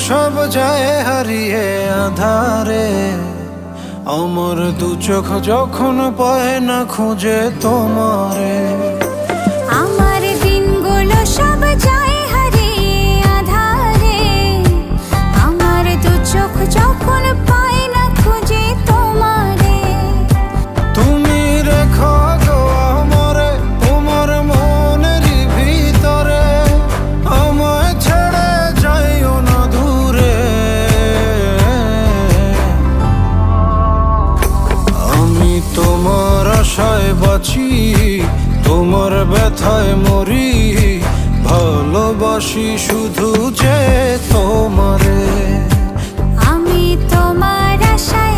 সব যায় হারিয়ে আধারে, আমার দু চোখ যখন পায় না খুঁজে তোমারে। আমার দিনগুলো সব যায় হারিয়ে আঁধারে, আমার দু চোখ যখন পায় না খুঁজে তোমারে। তুমি রেখো গো আমারে তোমার মনের ভিতরে, আমায় ছেড়ে যাইও না দূরে। আমি তোমার আশায় বাঁচি, তোমার ব্যথায় মরি, ভালোবাসি শুধু যে তোমারে। আমি তোমার আশায়